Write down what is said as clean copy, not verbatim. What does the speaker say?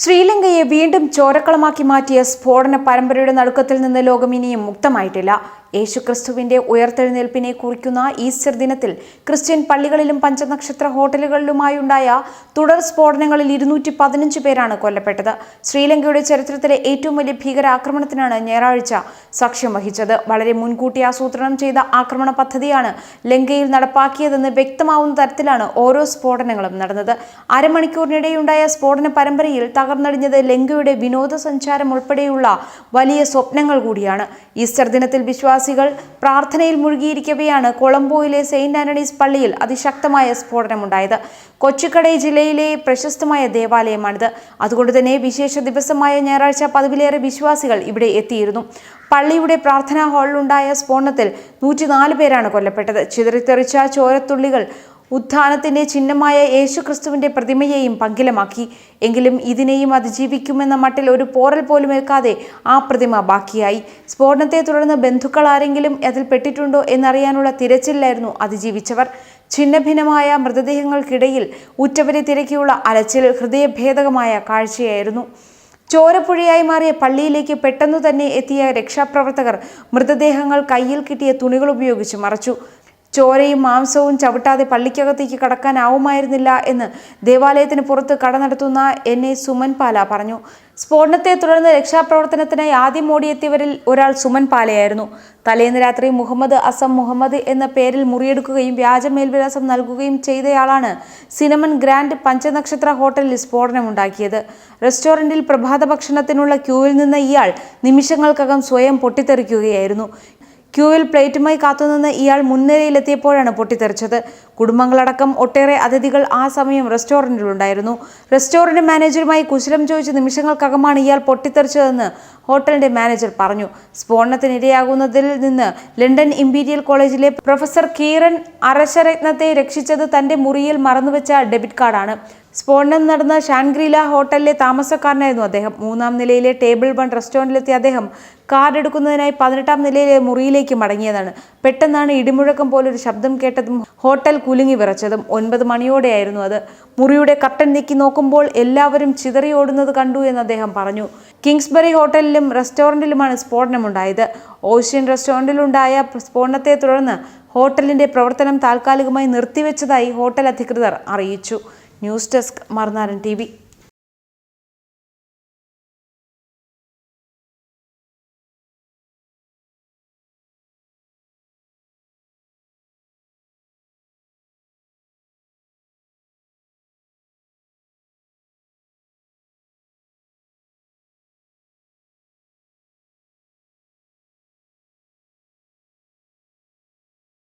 ശ്രീലങ്കയെ വീണ്ടും ചോരക്കളമാക്കി മാറ്റിയ സ്ഫോടന പരമ്പരയുടെ നടുക്കത്തിൽ നിന്ന് ലോകം ഇനിയും മുക്തമായിട്ടില്ല. യേശുക്രിസ്തുവിന്റെ ഉയർത്തെഴുന്നേൽപ്പിനെ കുറിക്കുന്ന ഈസ്റ്റർ ദിനത്തിൽ ക്രിസ്ത്യൻ പള്ളികളിലും പഞ്ചനക്ഷത്ര ഹോട്ടലുകളിലുമായുണ്ടായ തുടർ സ്ഫോടനങ്ങളിൽ 215 പേരാണ് കൊല്ലപ്പെട്ടത്. ശ്രീലങ്കയുടെ ചരിത്രത്തിലെ ഏറ്റവും വലിയ ഭീകരാക്രമണത്തിനാണ് ഞായറാഴ്ച സാക്ഷ്യം വഹിച്ചത്. വളരെ മുൻകൂട്ടി ആസൂത്രണം ചെയ്ത ആക്രമണ പദ്ധതിയാണ് ലങ്കയിൽ നടപ്പാക്കിയതെന്ന് വ്യക്തമാവുന്ന തരത്തിലാണ് ഓരോ സ്ഫോടനങ്ങളും നടന്നത്. അരമണിക്കൂറിനിടെയുണ്ടായ സ്ഫോടന പരമ്പരയിൽ തകർന്നടിഞ്ഞത് ലങ്കയുടെ വിനോദസഞ്ചാരം ഉൾപ്പെടെയുള്ള വലിയ സ്വപ്നങ്ങൾ കൂടിയാണ്. ഈസ്റ്റർ ദിനത്തിൽ വിശ്വാസികൾ പ്രാർത്ഥനയിൽ മുഴുകിയിരിക്കവെയാണ് കൊളംബോയിലെ സെയിന്റ് ആന്റണീസ് പള്ളിയിൽ അതിശക്തമായ സ്ഫോടനമുണ്ടായത്. കൊച്ചിക്കടൈ ജില്ലയിലെ പ്രശസ്തമായ ദേവാലയമാണിത്. അതുകൊണ്ട് തന്നെ വിശേഷ ദിവസമായ ഞായറാഴ്ച പതിവിലേറെ വിശ്വാസികൾ ഇവിടെ എത്തിയിരുന്നു. പള്ളിയുടെ പ്രാർത്ഥനാ ഹാളിലുണ്ടായ സ്ഫോടനത്തിൽ 104 പേരാണ് കൊല്ലപ്പെട്ടത്. ചിതറിത്തെറിച്ച ചോരത്തുള്ളികൾ ഉത്ഥാനത്തിന്റെ ചിഹ്നമായ യേശുക്രിസ്തുവിന്റെ പ്രതിമയെയും പങ്കിലമാക്കി. എങ്കിലും ഇതിനെയും അതിജീവിക്കുമെന്ന മട്ടിൽ ഒരു പോറൽ പോലും ഏൽക്കാതെ ആ പ്രതിമ ബാക്കിയായി. സ്ഫോടനത്തെ തുടർന്ന് ബന്ധുക്കൾ ആരെങ്കിലും അതിൽ പെട്ടിട്ടുണ്ടോ എന്നറിയാനുള്ള തിരച്ചിലായിരുന്നു അതിജീവിച്ചവർ. ഛിന്നഭിന്നമായ മൃതദേഹങ്ങൾക്കിടയിൽ ഉറ്റവരെ തിരക്കിയുള്ള അലച്ചിൽ ഹൃദയഭേദകമായ കാഴ്ചയായിരുന്നു. ചോരപ്പുഴയായി മാറിയ പള്ളിയിലേക്ക് പെട്ടെന്നു തന്നെ എത്തിയ രക്ഷാപ്രവർത്തകർ മൃതദേഹങ്ങൾ കയ്യിൽ കിട്ടിയ തുണികൾ ഉപയോഗിച്ച് മറച്ചു. ചോരയും മാംസവും ചവിട്ടാതെ പള്ളിക്കകത്തേക്ക് കടക്കാനാവുമായിരുന്നില്ല എന്ന് ദേവാലയത്തിന് പുറത്ത് കട നടത്തുന്ന എന്നെ സുമൻ പാല പറഞ്ഞു. സ്ഫോടനത്തെ തുടർന്ന് രക്ഷാപ്രവർത്തനത്തിനായി ആദ്യം ഓടിയെത്തിയവരിൽ ഒരാൾ സുമൻ പാലയായിരുന്നു. തലേന്ന് രാത്രി മുഹമ്മദ് അസം മുഹമ്മദ് എന്ന പേരിൽ മുറിയെടുക്കുകയും വ്യാജ മേൽവിലാസം നൽകുകയും ചെയ്തയാളാണ് സിനമൺ ഗ്രാൻഡ് പഞ്ചനക്ഷത്ര ഹോട്ടലിൽ സ്ഫോടനമുണ്ടാക്കിയത്. റെസ്റ്റോറന്റിൽ പ്രഭാത ഭക്ഷണത്തിനുള്ള ക്യൂവിൽ നിന്ന് ഇയാൾ നിമിഷങ്ങൾക്കകം സ്വയം പൊട്ടിത്തെറിക്കുകയായിരുന്നു. ക്യൂവിൽ പ്ലേറ്റുമായി കാത്തുനിന്ന് ഇയാൾ മുൻനിരയിലെത്തിയപ്പോഴാണ് പൊട്ടിത്തെറിച്ചത്. കുടുംബങ്ങളടക്കം ഒട്ടേറെ അതിഥികൾ ആ സമയം റെസ്റ്റോറന്റിലുണ്ടായിരുന്നു. റെസ്റ്റോറന്റ് മാനേജറുമായി കുശലം ചോദിച്ച് നിമിഷങ്ങൾക്കകമാണ് ഇയാൾ പൊട്ടിത്തെറിച്ചതെന്ന് ഹോട്ടലിന്റെ മാനേജർ പറഞ്ഞു. സ്ഫോടനത്തിനിരയാകുന്നതിൽ നിന്ന് ലണ്ടൻ ഇംപീരിയൽ കോളേജിലെ പ്രൊഫസർ കീറൻ അരശരത്നത്തെ രക്ഷിച്ചത് തന്റെ മുറിയിൽ മറന്നുവെച്ച ഡെബിറ്റ് കാർഡാണ്. സ്ഫോടനം നടന്ന ഷാൻഗ്രീല ഹോട്ടലിലെ താമസക്കാരനായിരുന്നു അദ്ദേഹം. 3-ാം നിലയിലെ ടേബിൾ 1 റെസ്റ്റോറന്റിലെത്തിയ അദ്ദേഹം കാർഡ് എടുക്കുന്നതിനായി 18-ാം നിലയിലെ മുറിയിലേക്ക് മടങ്ങിയതാണ്. പെട്ടെന്നാണ് ഇടിമുഴക്കം പോലൊരു ശബ്ദം കേട്ടതും ഹോട്ടൽ കുലുങ്ങി വിറച്ചതും. 9 മണിയോടെയായിരുന്നു അത്. മുറിയുടെ കർട്ടൻ നീക്കി നോക്കുമ്പോൾ എല്ലാവരും ചിതറിയോടുന്നത് കണ്ടു എന്ന് അദ്ദേഹം പറഞ്ഞു. കിങ്സ്ബറി ഹോട്ടലിലും റെസ്റ്റോറന്റിലുമാണ് സ്ഫോടനമുണ്ടായത്. ഓഷ്യൻ റെസ്റ്റോറന്റിലുണ്ടായ സ്ഫോടനത്തെ തുടർന്ന് ഹോട്ടലിന്റെ പ്രവർത്തനം താൽക്കാലികമായി നിർത്തിവെച്ചതായി ഹോട്ടൽ അധികൃതർ അറിയിച്ചു. ന്യൂസ് ഡെസ്ക് മറുനാടൻ TV.